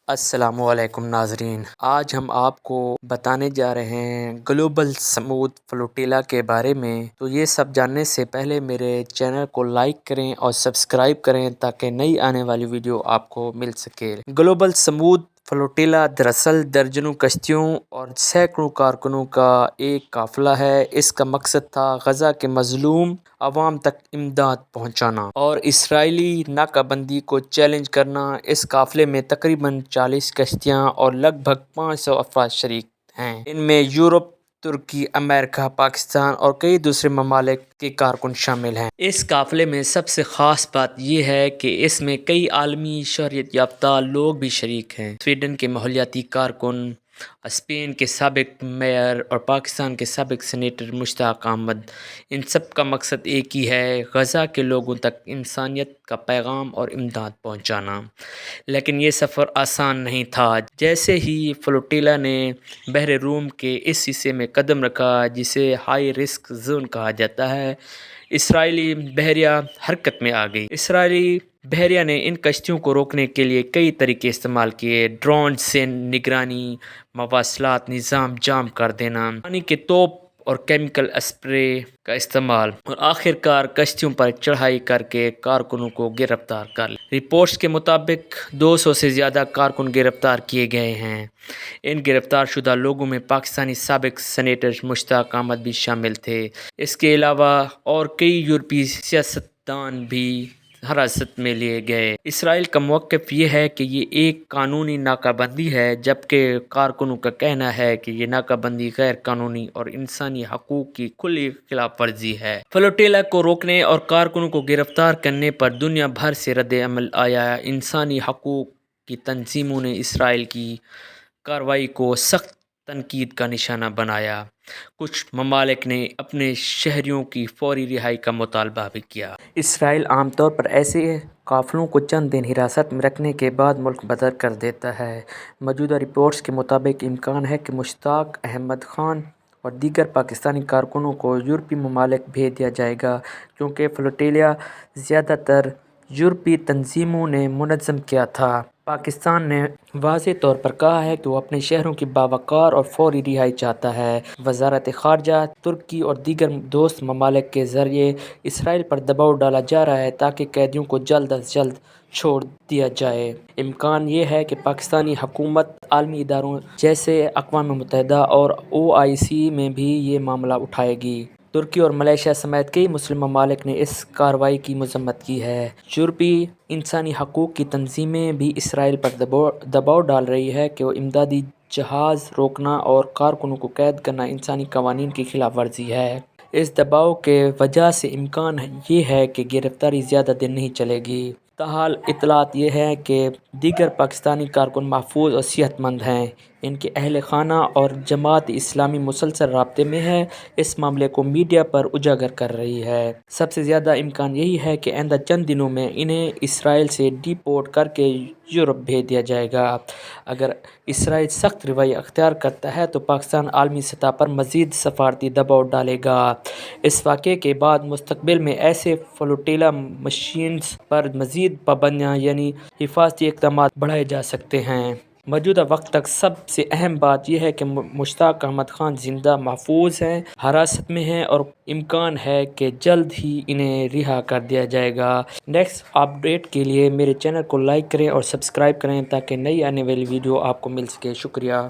السلام علیکم ناظرین، آج ہم آپ کو بتانے جا رہے ہیں گلوبل سمود فلوٹیلا کے بارے میں۔ تو یہ سب جاننے سے پہلے میرے چینل کو لائک کریں اور سبسکرائب کریں تاکہ نئی آنے والی ویڈیو آپ کو مل سکے۔ گلوبل سمود فلوٹیلا دراصل درجنوں کشتیوں اور سینکڑوں کارکنوں کا ایک قافلہ ہے۔ اس کا مقصد تھا غزہ کے مظلوم عوام تک امداد پہنچانا اور اسرائیلی ناکہ بندی کو چیلنج کرنا۔ اس قافلے میں تقریباً 40 کشتیاں اور لگ بھگ 500 افراد شریک ہیں۔ ان میں یورپ، ترکی، امریکہ، پاکستان اور کئی دوسرے ممالک کے کارکن شامل ہیں۔ اس قافلے میں سب سے خاص بات یہ ہے کہ اس میں کئی عالمی شہرت یافتہ لوگ بھی شریک ہیں۔ سویڈن کے ماحولیاتی کارکن، اسپین کے سابق میئر اور پاکستان کے سابق سینیٹر مشتاق احمد۔ ان سب کا مقصد ایک ہی ہے، غزہ کے لوگوں تک انسانیت کا پیغام اور امداد پہنچانا۔ لیکن یہ سفر آسان نہیں تھا۔ جیسے ہی فلوٹیلا نے بحر روم کے اس حصے میں قدم رکھا جسے ہائی رسک زون کہا جاتا ہے، اسرائیلی بحریہ حرکت میں آ گئی۔ اسرائیلی بحریہ نے ان کشتیوں کو روکنے کے لیے کئی طریقے استعمال کیے: ڈرون سے نگرانی، مواصلات نظام جام کر دینا، پانی کے توپ اور کیمیکل اسپرے کا استعمال، اور آخر کار کشتیوں پر چڑھائی کر کے کارکنوں کو گرفتار کر لیا۔ رپورٹس کے مطابق 200 سے زیادہ کارکن گرفتار کیے گئے ہیں۔ ان گرفتار شدہ لوگوں میں پاکستانی سابق سینیٹر مشتاق احمد بھی شامل تھے۔ اس کے علاوہ اور کئی یورپی سیاستدان بھی حراست میں لیے گئے۔ اسرائیل کا موقف یہ ہے کہ یہ ایک قانونی ناکہ بندی ہے، جبکہ کارکنوں کا کہنا ہے کہ یہ ناکہ بندی غیر قانونی اور انسانی حقوق کی کھلی خلاف ورزی ہے۔ فلوٹیلا کو روکنے اور کارکنوں کو گرفتار کرنے پر دنیا بھر سے رد عمل آیا۔ انسانی حقوق کی تنظیموں نے اسرائیل کی کارروائی کو سخت تنقید کا نشانہ بنایا۔ کچھ ممالک نے اپنے شہریوں کی فوری رہائی کا مطالبہ بھی کیا۔ اسرائیل عام طور پر ایسے قافلوں کو چند دن حراست میں رکھنے کے بعد ملک بدر کر دیتا ہے۔ موجودہ رپورٹس کے مطابق امکان ہے کہ مشتاق احمد خان اور دیگر پاکستانی کارکنوں کو یورپی ممالک بھیج دیا جائے گا، کیونکہ فلوٹیلا زیادہ تر یورپی تنظیموں نے منظم کیا تھا۔ پاکستان نے واضح طور پر کہا ہے کہ وہ اپنے شہریوں کی باوقار اور فوری رہائی چاہتا ہے۔ وزارت خارجہ ترکی اور دیگر دوست ممالک کے ذریعے اسرائیل پر دباؤ ڈالا جا رہا ہے تاکہ قیدیوں کو جلد از جلد چھوڑ دیا جائے۔ امکان یہ ہے کہ پاکستانی حکومت عالمی اداروں جیسے اقوام متحدہ اور OIC میں بھی یہ معاملہ اٹھائے گی۔ ترکی اور ملائیشیا سمیت کئی مسلم ممالک نے اس کارروائی کی مذمت کی ہے۔ یورپی انسانی حقوق کی تنظیمیں بھی اسرائیل پر دباؤ ڈال رہی ہیں کہ وہ امدادی جہاز روکنا اور کارکنوں کو قید کرنا انسانی قوانین کی خلاف ورزی ہے۔ اس دباؤ کی وجہ سے امکان یہ ہے کہ گرفتاری زیادہ دن نہیں چلے گی۔ تاحال اطلاعات یہ ہیں کہ دیگر پاکستانی کارکن محفوظ اور صحت مند ہیں۔ ان کے اہل خانہ اور جماعت اسلامی مسلسل رابطے میں ہیں۔ اس معاملے کو میڈیا پر اجاگر کر رہی ہے۔ سب سے زیادہ امکان یہی ہے کہ آئندہ چند دنوں میں انہیں اسرائیل سے ڈی پورٹ کر کے یورپ بھیج دیا جائے گا۔ اگر اسرائیل سخت رویہ اختیار کرتا ہے تو پاکستان عالمی سطح پر مزید سفارتی دباؤ ڈالے گا۔ اس واقعے کے بعد مستقبل میں ایسے فلوٹیلا مشنز پر مزید پابندیاں یعنی حفاظتی اقدامات بڑھائے جا سکتے ہیں۔ موجودہ وقت تک سب سے اہم بات یہ ہے کہ مشتاق احمد خان زندہ محفوظ ہیں، حراست میں ہیں اور امکان ہے کہ جلد ہی انہیں رہا کر دیا جائے گا۔ نیکسٹ اپ ڈیٹ کے لیے میرے چینل کو لائک کریں اور سبسکرائب کریں تاکہ نئی آنے والی ویڈیو آپ کو مل سکے۔ شکریہ۔